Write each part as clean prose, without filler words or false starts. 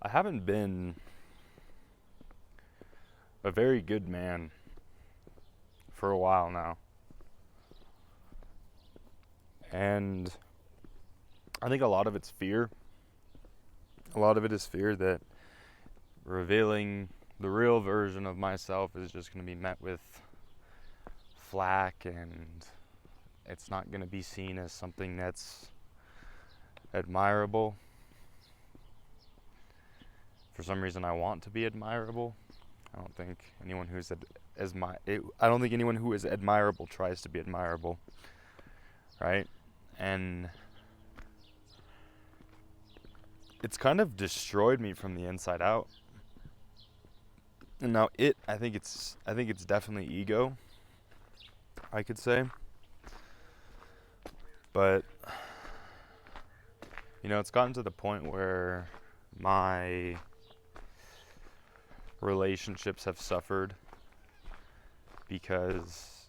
I haven't been a very good man for a while now. And I think a lot of it's fear. A lot of it is fear that revealing the real version of myself is just going to be met with flack, and it's not going to be seen as something that's admirable. For some reason, I want to be admirable. I don't think anyone who's I don't think anyone who is admirable tries to be admirable, right? And it's kind of destroyed me from the inside out. And now I think it's definitely ego, I could say. But it's gotten to the point where my relationships have suffered because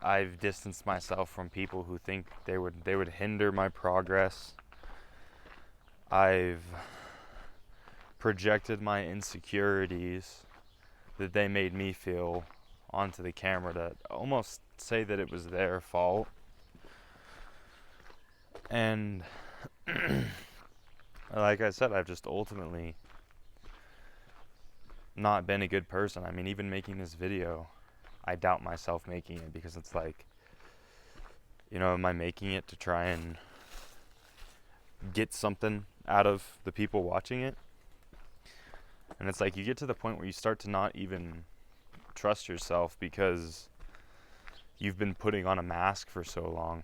I've distanced myself from people who think they would hinder my progress. I've projected my insecurities that they made me feel onto the camera to almost say that it was their fault. And like I said, I've just ultimately not been a good person. I mean, even making this video, I doubt myself making it because it's like, am I making it to try and get something out of the people watching it? And it's like you get to the point where you start to not even trust yourself because you've been putting on a mask for so long.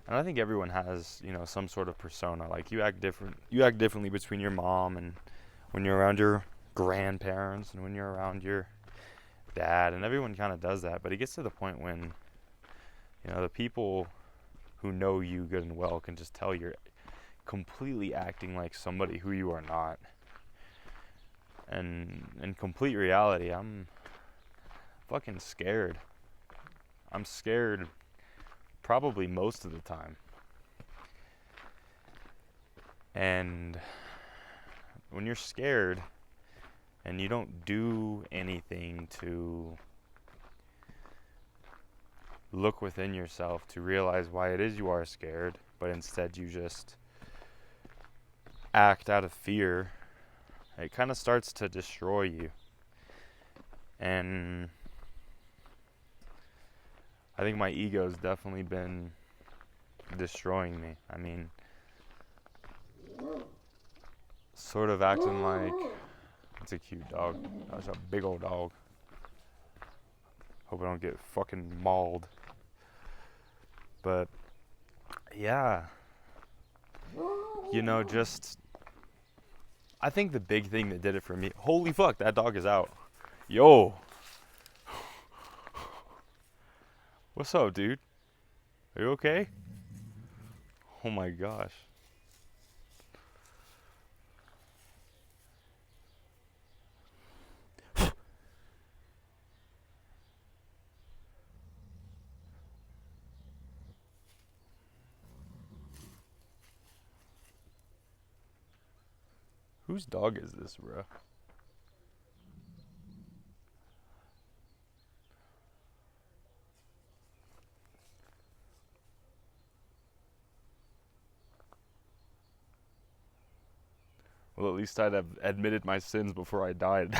And I think everyone has, some sort of persona. Like you act differently between your mom and when you're around your grandparents and when you're around your dad, and everyone kind of does that. But it gets to the point when, the people who know you good and well can just tell you're completely acting like somebody who you are not. And in complete reality, I'm fucking scared. I'm scared probably most of the time. And when you're scared and you don't do anything to look within yourself to realize why it is you are scared, but instead you just act out of fear, it kind of starts to destroy you. And I think my ego's definitely been destroying me. I mean, sort of acting like, it's a cute dog. That's a big old dog. Hope I don't get fucking mauled. But yeah, I think the big thing that did it for me, holy fuck, that dog is out. Yo. What's up, dude? Are you okay? Oh my gosh. Whose dog is this, bro? Well, at least I'd have admitted my sins before I died.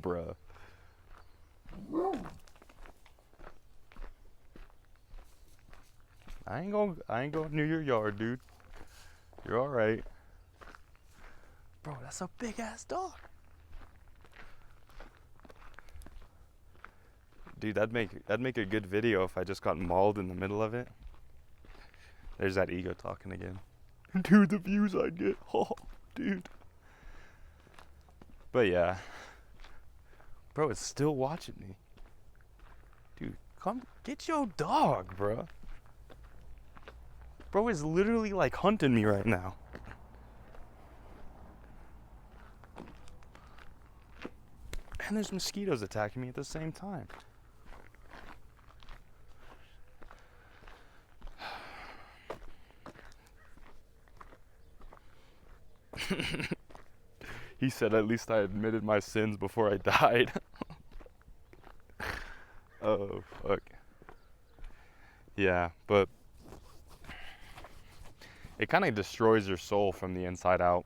Bruh. I ain't going near your yard, dude. You're alright. Bro, that's a big ass dog. Dude, that'd make a good video if I just got mauled in the middle of it. There's that ego talking again. Dude, the views I'd get. Oh, dude. But yeah. Bro, it's still watching me. Dude, come get your dog, bro. Bro is literally like hunting me right now. And there's mosquitoes attacking me at the same time. He said, at least I admitted my sins before I died. Oh, fuck. Yeah, but it kind of destroys your soul from the inside out.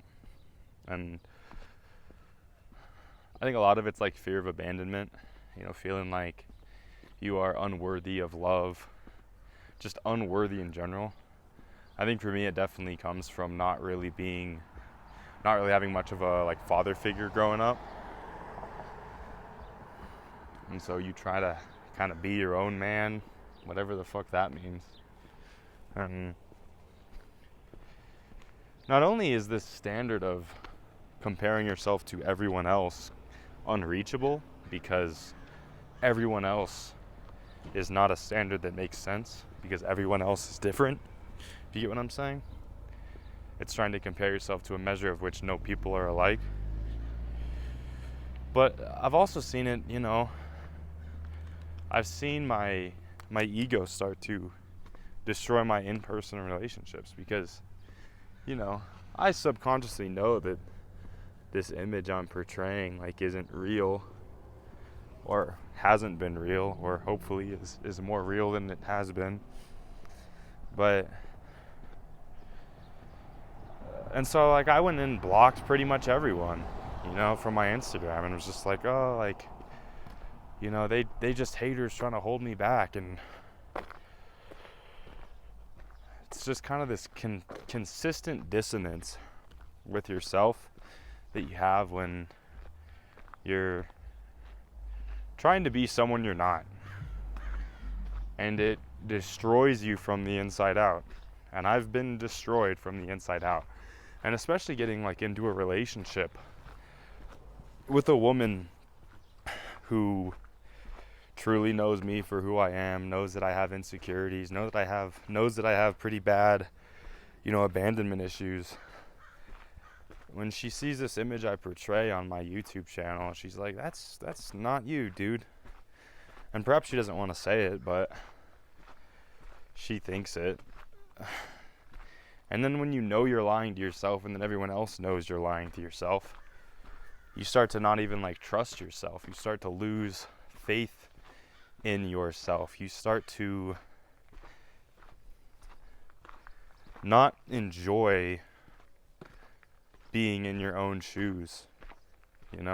And I think a lot of it's like fear of abandonment, feeling like you are unworthy of love, just unworthy in general. I think for me, it definitely comes from not really having much of a like father figure growing up. And so you try to kind of be your own man, whatever the fuck that means. And not only is this standard of comparing yourself to everyone else unreachable, because everyone else is not a standard that makes sense, because everyone else is different. Do you get what I'm saying? It's trying to compare yourself to a measure of which no people are alike. But I've also seen it, I've seen my ego start to destroy my in-person relationships, because, I subconsciously know that this image I'm portraying like isn't real, or hasn't been real, or hopefully is more real than it has been. But and so like I went and blocked pretty much everyone, from my Instagram, and it was just like, oh, like, they just haters trying to hold me back. And it's just kind of this consistent dissonance with yourself that you have when you're trying to be someone you're not, and it destroys you from the inside out. And I've been destroyed from the inside out, and especially getting like into a relationship with a woman who truly knows me for who I am, knows that I have insecurities, knows that I have pretty bad, abandonment issues. When she sees this image I portray on my YouTube channel, she's like, that's not you, dude. And perhaps she doesn't want to say it, but she thinks it. And then when you know you're lying to yourself, and then everyone else knows you're lying to yourself, you start to not even like trust yourself. You start to lose faith in yourself. You start to not enjoy being in your own shoes, And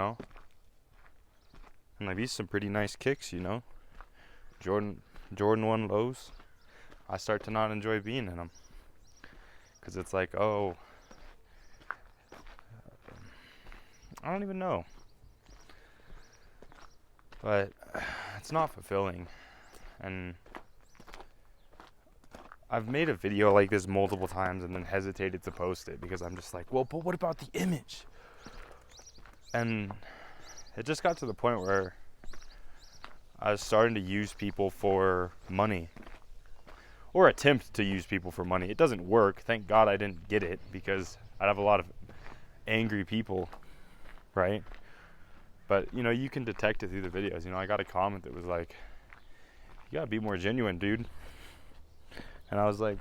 like, these are some pretty nice kicks, Jordan 1 lows. I start to not enjoy being in them, because it's like, oh, I don't even know. But it's not fulfilling. And I've made a video like this multiple times and then hesitated to post it, because I'm just like, well, but what about the image? And it just got to the point where I was starting to use people for money, or attempt to use people for money. It doesn't work. Thank God I didn't get it, because I'd have a lot of angry people, right? But, you can detect it through the videos. I got a comment that was like, you gotta be more genuine, dude. And I was like,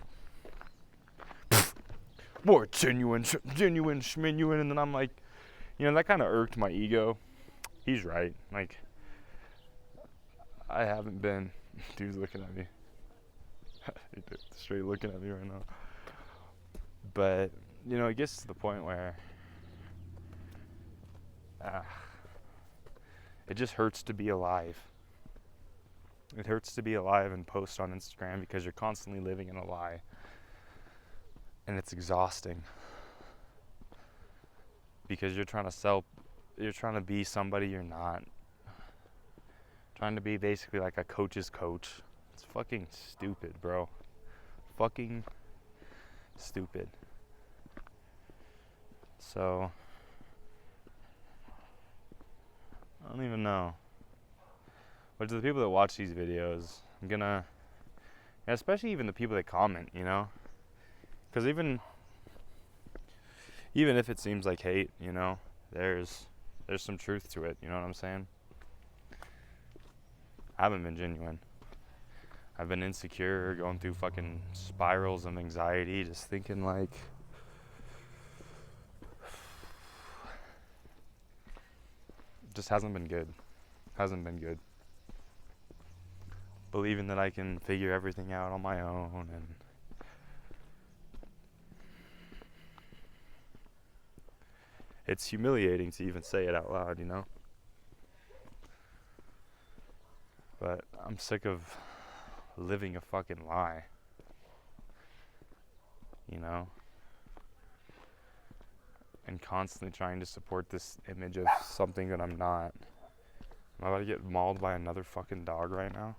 more genuine, schminuine. And then I'm like, that kind of irked my ego. He's right. Like, I haven't been. Dude's looking at me. Straight looking at me right now. But, it gets to the point where it just hurts to be alive. It hurts to be alive and post on Instagram, because you're constantly living in a lie. And it's exhausting. Because you're trying to be somebody you're not. Trying to be basically like a coach's coach. It's fucking stupid, bro. Fucking stupid. So, I don't even know. But to the people that watch these videos, I'm gonna, especially even the people that comment, because even if it seems like hate, there's some truth to it. You know what I'm saying? I haven't been genuine. I've been insecure, going through fucking spirals of anxiety, just thinking like, just hasn't been good. Hasn't been good. Believing that I can figure everything out on my own, and it's humiliating to even say it out loud, you know? But I'm sick of living a fucking lie, you know? And constantly trying to support this image of something that I'm not. Am I about to get mauled by another fucking dog right now?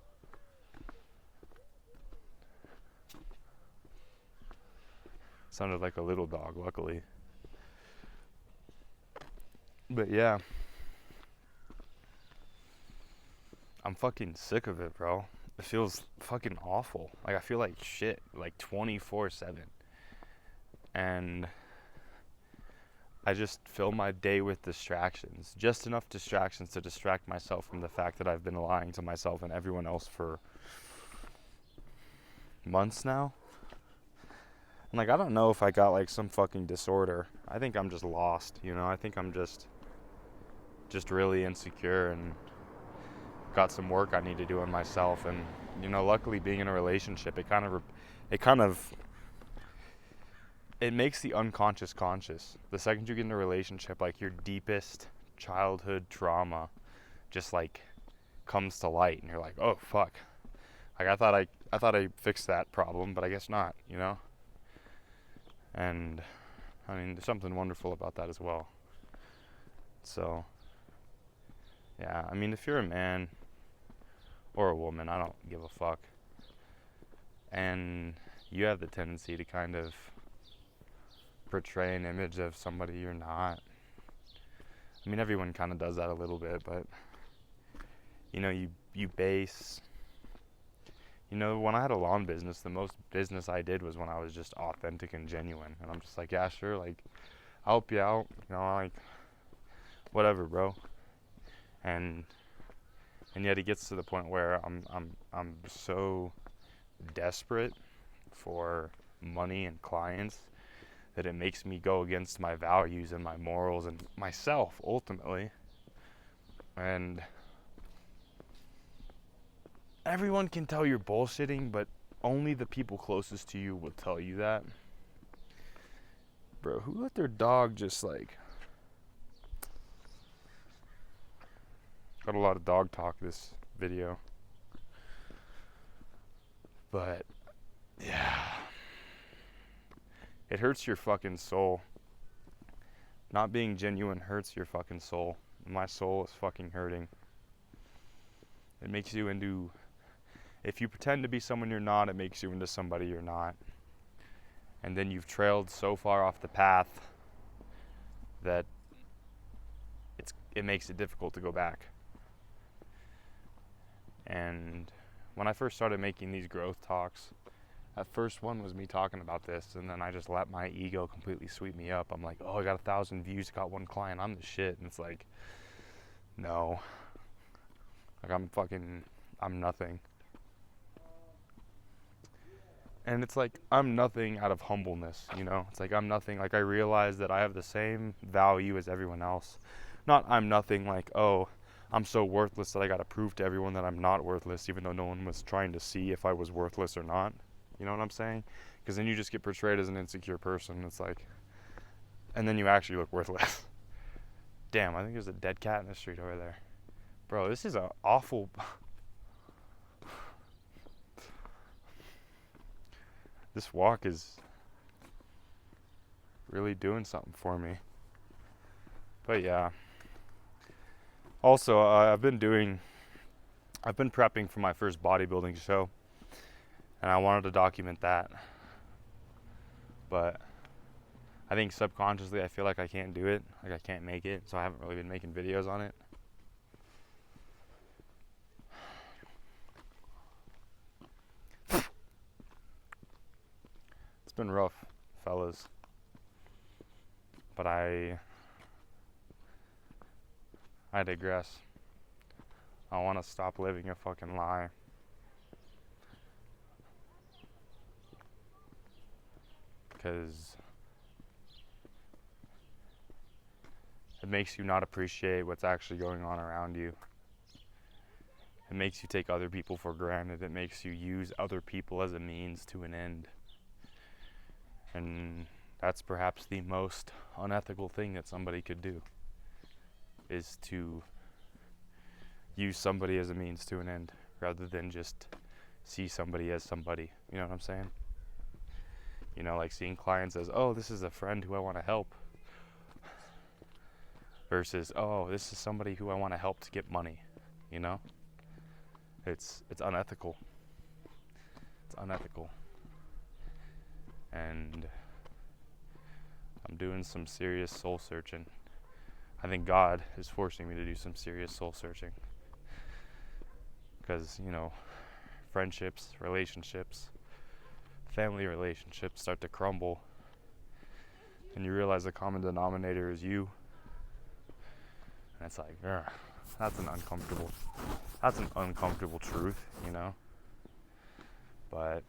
Sounded like a little dog, luckily. But yeah. I'm fucking sick of it, bro. It feels fucking awful. Like, I feel like shit, like 24/7. And I just fill my day with distractions. Just enough distractions to distract myself from the fact that I've been lying to myself and everyone else for months now. And like, I don't know if I got like some fucking disorder. I think I'm just lost, you know? I think I'm just really insecure and got some work I need to do on myself. And, you know, luckily being in a relationship, it makes the unconscious conscious. The second you get in a relationship, like, your deepest childhood trauma just like comes to light, and you're like, oh fuck, like I thought I fixed that problem, but I guess not, you know? And I mean, there's something wonderful about that as well. So yeah, I mean, if you're a man or a woman, I don't give a fuck, and you have the tendency to kind of portray an image of somebody you're not. I mean, everyone kind of does that a little bit, but you know, you base, you know, when I had a lawn business, the most business I did was when I was just authentic and genuine, and I'm just like, yeah, sure, like, I'll help you out, you know, like, whatever, bro. And yet it gets to the point where I'm so desperate for money and clients that it makes me go against my values and my morals and myself ultimately. And everyone can tell you're bullshitting, but only the people closest to you will tell you that. Bro, who let their dog just like... Got a lot of dog talk this video. But, yeah. It hurts your fucking soul. Not being genuine hurts your fucking soul. My soul is fucking hurting. It makes you into... If you pretend to be someone you're not, it makes you into somebody you're not. And then you've trailed so far off the path that it makes it difficult to go back. And when I first started making these growth talks, that first one was me talking about this, and then I just let my ego completely sweep me up. I'm like, oh, I got 1,000 views, got one client, I'm the shit. And it's like, no. Like, I'm nothing. And it's like, I'm nothing out of humbleness, you know? It's like, I'm nothing. Like, I realize that I have the same value as everyone else. Not I'm nothing like, oh, I'm so worthless that I gotta prove to everyone that I'm not worthless, even though no one was trying to see if I was worthless or not. You know what I'm saying? Because then you just get portrayed as an insecure person. It's like, and then you actually look worthless. Damn, I think there's a dead cat in the street over there. Bro, this is an awful... This walk is really doing something for me. But yeah. Also, I've been prepping for my first bodybuilding show, and I wanted to document that. But I think subconsciously I feel like I can't do it, like I can't make it, so I haven't really been making videos on it. It's been rough, fellas. But I digress. I want to stop living a fucking lie. Because It makes you not appreciate what's actually going on around you. It makes you take other people for granted. It makes you use other people as a means to an end. And that's perhaps the most unethical thing that somebody could do, is to use somebody as a means to an end rather than just see somebody as somebody. You know what I'm saying? You know, like seeing clients as, oh, this is a friend who I want to help, versus, oh, this is somebody who I want to help to get money. You know? It's unethical. It's unethical. And I'm doing some serious soul searching. I think God is forcing me to do some serious soul searching. Because, you know, friendships, relationships, family relationships start to crumble. And you realize the common denominator is you. And it's like, that's an uncomfortable truth, you know? But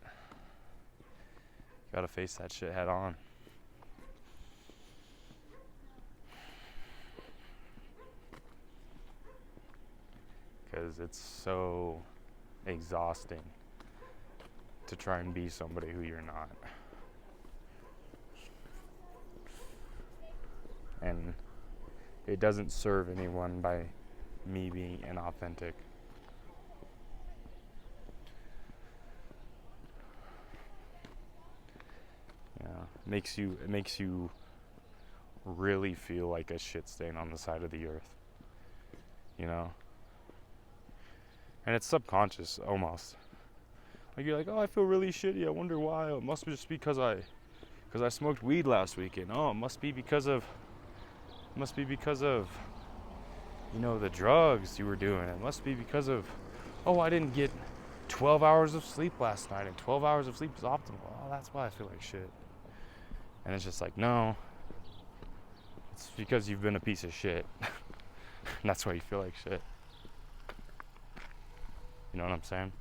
you gotta face that shit head on. Because it's so exhausting to try and be somebody who you're not. And it doesn't serve anyone by me being inauthentic. You know, it makes you really feel like a shit stain on the side of the earth. You know? And it's subconscious almost. Like you're like, oh, I feel really shitty. I wonder why. Oh, it must just be because I smoked weed last weekend. Oh, it must be because of you know, the drugs you were doing. It must be because of, oh, I didn't get 12 hours of sleep last night, and 12 hours of sleep is optimal. Oh, that's why I feel like shit. And it's just like, no, it's because you've been a piece of shit. And that's why you feel like shit. You know what I'm saying?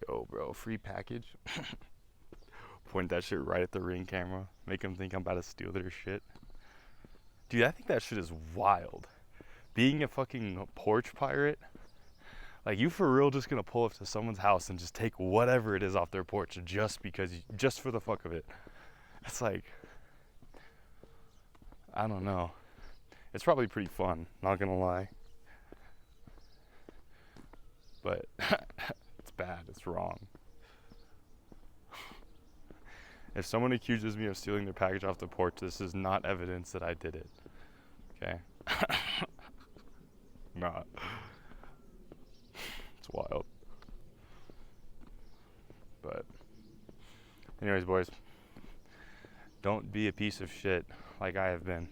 Yo, bro, free package. Point that shit right at the Ring camera. Make them think I'm about to steal their shit. Dude, I think that shit is wild. Being a fucking porch pirate. Like, you for real just gonna pull up to someone's house and just take whatever it is off their porch just for the fuck of it. It's like, I don't know. It's probably pretty fun, not gonna lie. But it's bad, it's wrong. If someone accuses me of stealing their package off the porch, this is not evidence that I did it. Okay? Not. It's wild. But anyways, boys, don't be a piece of shit like I have been.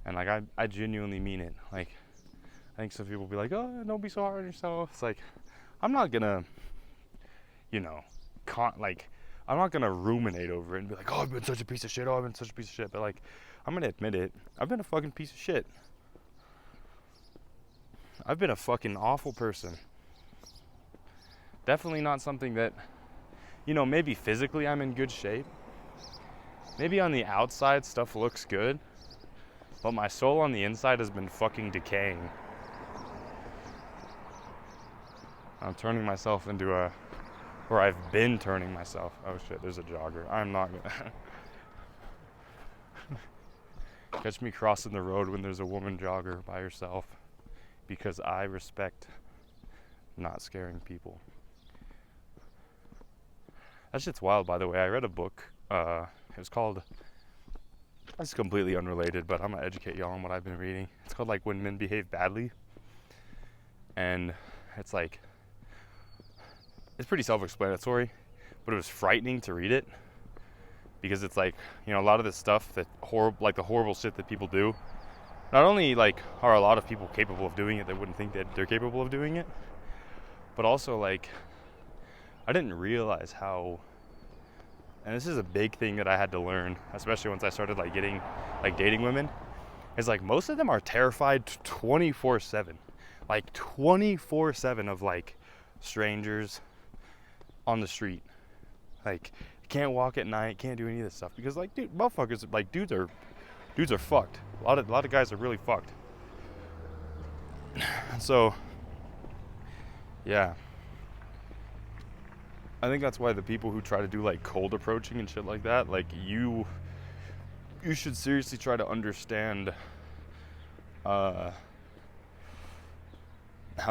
And like I genuinely mean it. Like, I think some people will be like, oh, don't be so hard on yourself. It's like, I'm not gonna, you know, I'm not gonna ruminate over it and be like, oh, I've been such a piece of shit. Oh, I've been such a piece of shit. But like, I'm gonna admit it. I've been a fucking piece of shit. I've been a fucking awful person. Definitely not something that, you know, maybe physically I'm in good shape. Maybe on the outside stuff looks good. But my soul on the inside has been fucking decaying. I'm turning myself into or I've been turning myself. Oh shit, there's a jogger. I'm not gonna catch me crossing the road when there's a woman jogger by herself, because I respect not scaring people. That shit's wild, by the way. I read a book. It was called, it's completely unrelated, but I'm gonna educate y'all on what I've been reading. It's called like When Men Behave Badly. And it's like, it's pretty self-explanatory, but it was frightening to read it, because it's like, you know, a lot of this stuff that the horrible shit that people do, not only like are a lot of people capable of doing it that wouldn't think that they're capable of doing it, but also like I didn't realize how, and this is a big thing that I had to learn, especially once I started like getting like dating women, is like most of them are terrified 24/7, like 24/7 of like strangers on the street. Like can't walk at night, can't do any of this stuff because like dude, motherfuckers, like dudes are fucked. A lot of guys are really fucked. So yeah, I think that's why the people who try to do like cold approaching and shit like that, like you should seriously try to understand how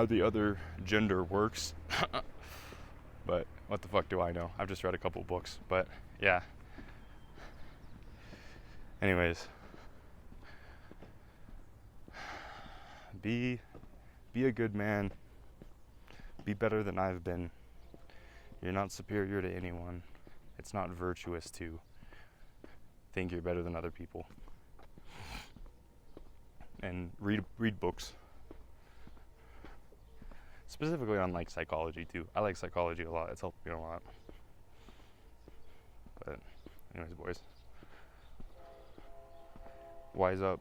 the other gender works. But what the fuck do I know? I've just read a couple books, but yeah. Anyways, be a good man. Be better than I've been. You're not superior to anyone. It's not virtuous to think you're better than other people. And read books. Specifically on like psychology too. I like psychology a lot. It's helped me a lot. But anyways, boys. Wise up.